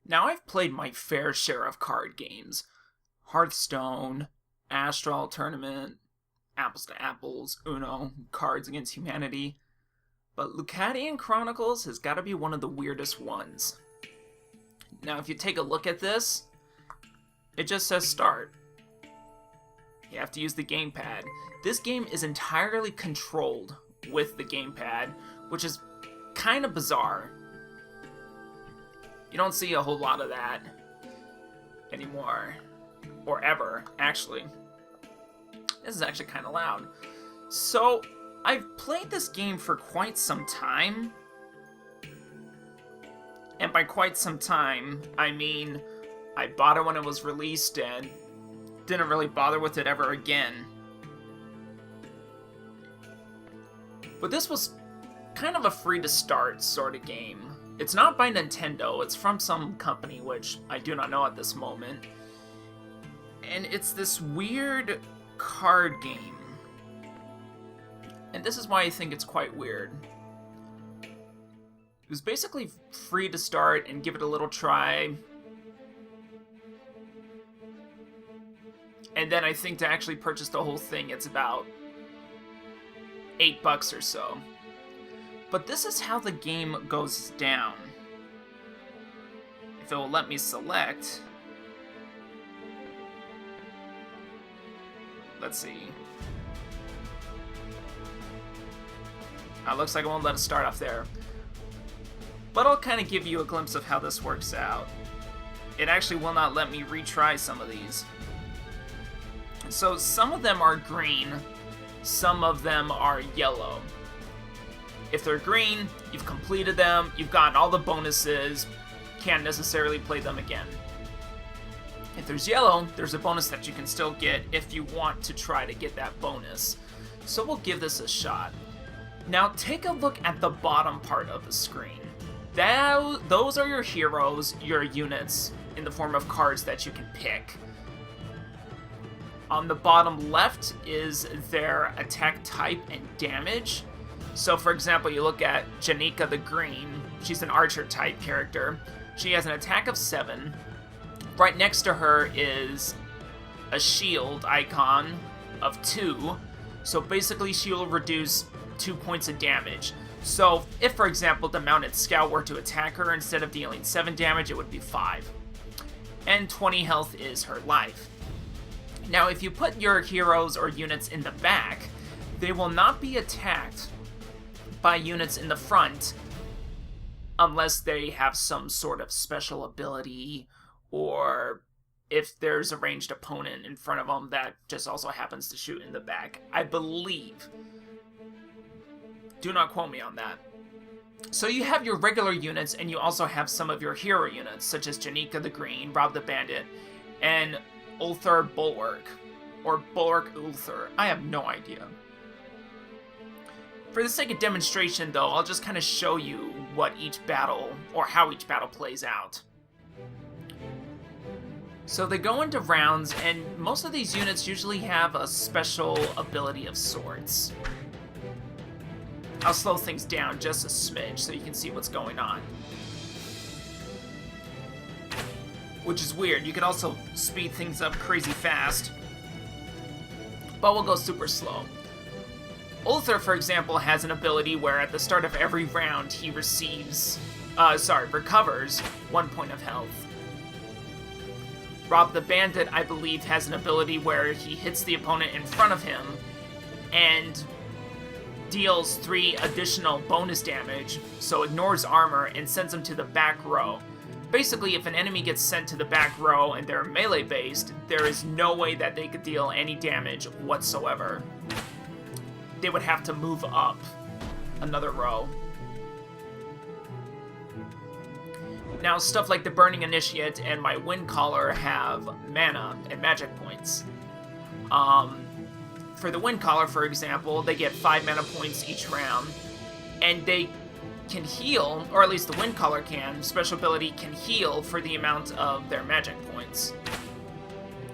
Now, I've played my fair share of card games. Hearthstone, Astral Tournament, Apples to Apples, Uno, Cards Against Humanity. But Lucadian Chronicles has got to be one of the weirdest ones. Now, if you take a look at this, it just says start. You have to use the gamepad. This game is entirely controlled with the gamepad, which is kind of bizarre. You don't see a whole lot of that anymore. Or ever, actually. This is actually kind of loud. So, I've played this game for quite some time. And by quite some time, I mean I bought it when it was released and didn't really bother with it ever again. But this was kind of a free-to-start sort of game. It's not by Nintendo, it's from some company which I do not know at this moment. And it's this weird card game. And this is why I think it's quite weird. It was basically free to start and give it a little try. And then I think to actually purchase the whole thing, it's about $8 or so. But this is how the game goes down. If it will let me select. Let's see. Looks like it won't let us start off there. But I'll kind of give you a glimpse of how this works out. It actually will not let me retry some of these. So some of them are green, some of them are yellow. If they're green, you've completed them, you've gotten all the bonuses, can't necessarily play them again. If there's yellow, there's a bonus that you can still get if you want to try to get that bonus. So we'll give this a shot. Now take a look at the bottom part of the screen. Those are your heroes, your units, in the form of cards that you can pick. On the bottom left is their attack type and damage. So for example, you look at Janika the Green, she's an archer type character. She has an attack of 7. Right next to her is a shield icon of 2. So basically she will reduce 2 points of damage. So if, for example, the mounted scout were to attack her, instead of dealing 7 damage, it would be 5. And 20 health is her life. Now, if you put your heroes or units in the back, they will not be attacked by units in the front unless they have some sort of special ability, or if there's a ranged opponent in front of them that just also happens to shoot in the back. I believe. Do not quote me on that. So you have your regular units, and you also have some of your hero units, such as Janika the Green, Rob the Bandit, and Ulthar Bulwark. Or Bulwark Ulthar. I have no idea. For the sake of demonstration, though, I'll just kind of show you what each battle, or how each battle plays out. So they go into rounds, and most of these units usually have a special ability of sorts. I'll slow things down just a smidge so you can see what's going on. Which is weird. You can also speed things up crazy fast. But we'll go super slow. Ulthar, for example, has an ability where at the start of every round he recovers 1 point of health. Rob the Bandit, I believe, has an ability where he hits the opponent in front of him and deals 3 additional bonus damage, so ignores armor and sends him to the back row. Basically, if an enemy gets sent to the back row and they're melee based, there is no way that they could deal any damage whatsoever. They would have to move up another row. Now, stuff like the Burning Initiate and my Wind Caller have mana and magic points. For the Wind Caller, for example, they get 5 mana points each round, and they can heal, or at least the Wind Caller can, special ability can heal for the amount of their magic points.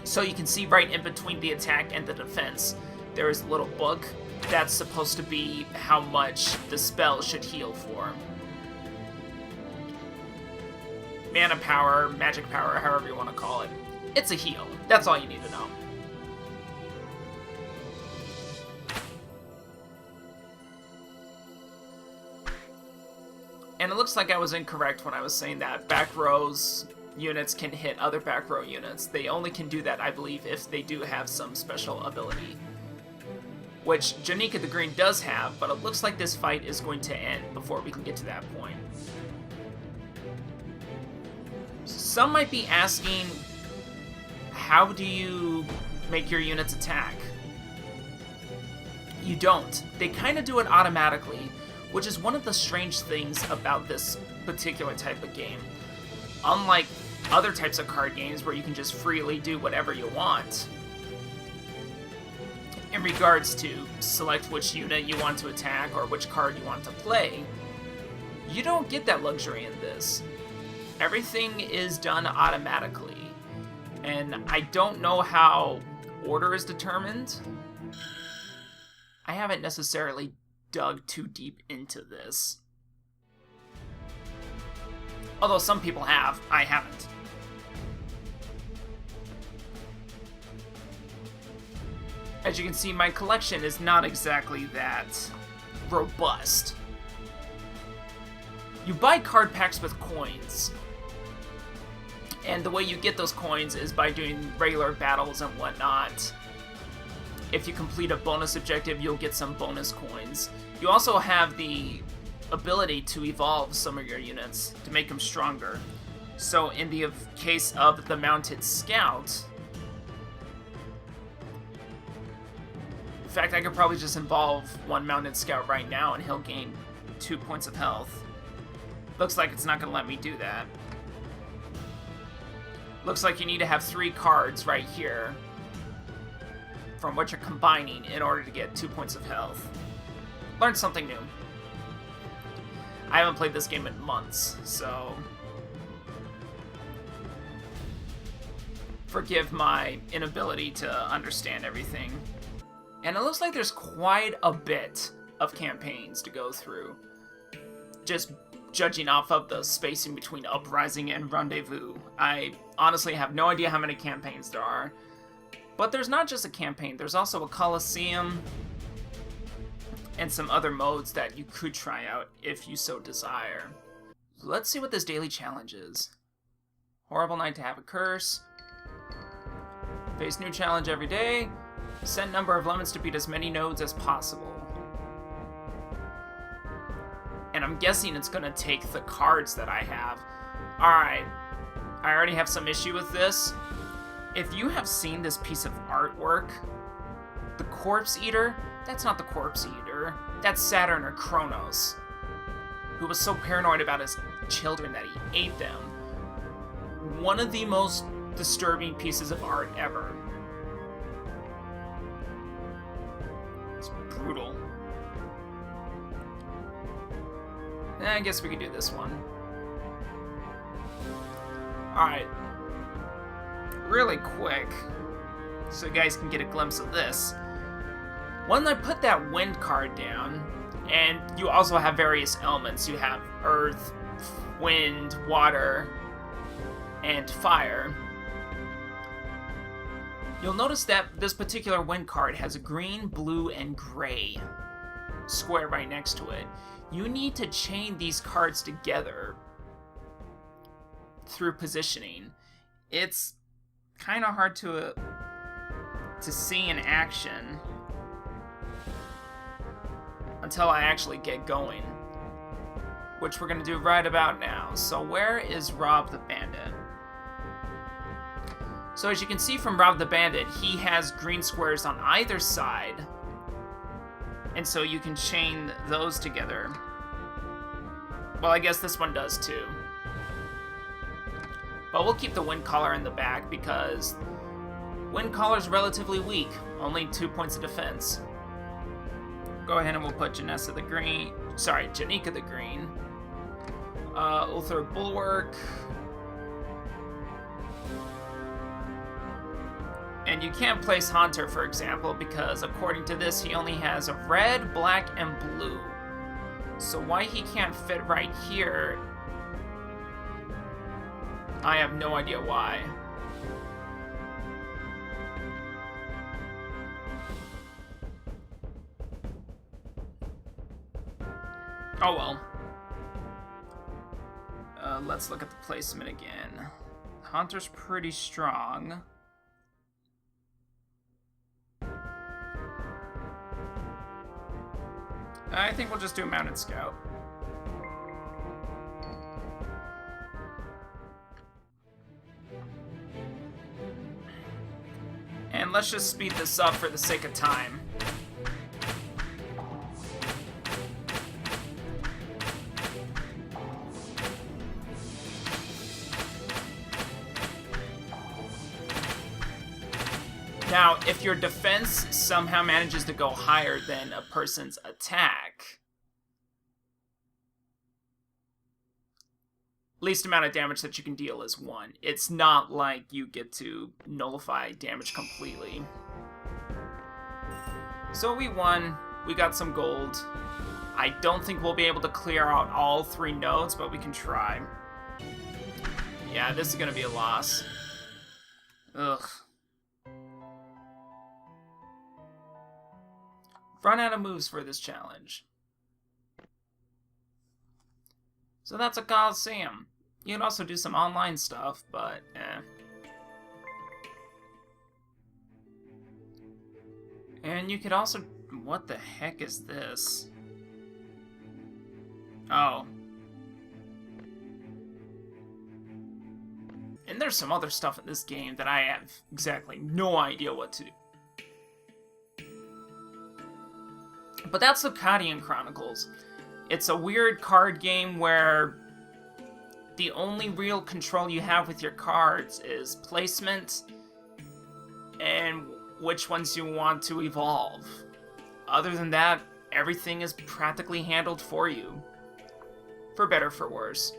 So you can see right in between the attack and the defense, there is a little book that's supposed to be how much the spell should heal for. mana power, magic power, however you want to call it. It's a heal. That's all you need to know. And it looks like I was incorrect when I was saying that back rows units can hit other back row units. They only can do that, I believe, if they do have some special ability. Which Janika the Green does have, but it looks like this fight is going to end before we can get to that point. Some might be asking, how do you make your units attack? You don't. They kind of do it automatically, which is one of the strange things about this particular type of game. Unlike other types of card games where you can just freely do whatever you want, in regards to select which unit you want to attack or which card you want to play, you don't get that luxury in this. Everything is done automatically, and I don't know how order is determined. I haven't necessarily dug too deep into this. Although some people have, I haven't. As you can see, my collection is not exactly that robust. You buy card packs with coins, and the way you get those coins is by doing regular battles and whatnot. If you complete a bonus objective, you'll get some bonus coins. You also have the ability to evolve some of your units to make them stronger. So in the case of the Mounted Scout, in fact, I could probably just involve one Mounted Scout right now and he'll gain 2 points of health. Looks like it's not going to let me do that. Looks like you need to have 3 cards right here from what you're combining in order to get 2 points of health. Learned something new. I haven't played this game in months, so forgive my inability to understand everything. And it looks like there's quite a bit of campaigns to go through, just judging off of the spacing between Uprising and Rendezvous. I honestly have no idea how many campaigns there are. But there's not just a campaign, there's also a Coliseum and some other modes that you could try out if you so desire. Let's see what this daily challenge is. Horrible night to have a curse. Face new challenge every day. Set number of lemons to beat as many nodes as possible. And I'm guessing it's gonna take the cards that I have. Alright, I already have some issue with this. If you have seen this piece of artwork, the Corpse Eater, that's not the Corpse Eater. That's Saturn or Kronos, who was so paranoid about his children that he ate them. One of the most disturbing pieces of art ever. It's brutal. I guess we could do this one. Alright. Really quick, so you guys can get a glimpse of this. When I put that wind card down, and you also have various elements. You have earth, wind, water, and fire. You'll notice that this particular wind card has a green, blue, and gray square right next to it. You need to chain these cards together through positioning. It's kind of hard to see in action until I actually get going, which we're going to do right about now. So where is Rob the Bandit? So as you can see from Rob the Bandit, he has green squares on either side, and so you can chain those together. Well, I guess this one does too. But we'll keep the Wind Caller in the back because Wind Caller's relatively weak, only 2 points of defense. Go ahead and we'll put Janika the Green. Ulthar Bulwark. And you can't place Haunter, for example, because according to this, he only has a red, black, and blue. So why he can't fit right here I have no idea why. Oh well. Let's look at the placement again. Hunter's pretty strong. I think we'll just do a Mounted Scout. And let's just speed this up for the sake of time. Now, if your defense somehow manages to go higher than a person's attack, least amount of damage that you can deal is 1. It's not like you get to nullify damage completely. So we won. We got some gold. I don't think we'll be able to clear out all 3 nodes, but we can try. Yeah, this is going to be a loss. Ugh. Run out of moves for this challenge. So that's a Coliseum. You can also do some online stuff, but eh. And you could also... What the heck is this? Oh. And there's some other stuff in this game that I have exactly no idea what to do. But that's Lucadian Chronicles. It's a weird card game where the only real control you have with your cards is placement and which ones you want to evolve. Other than that, everything is practically handled for you. For better, for worse.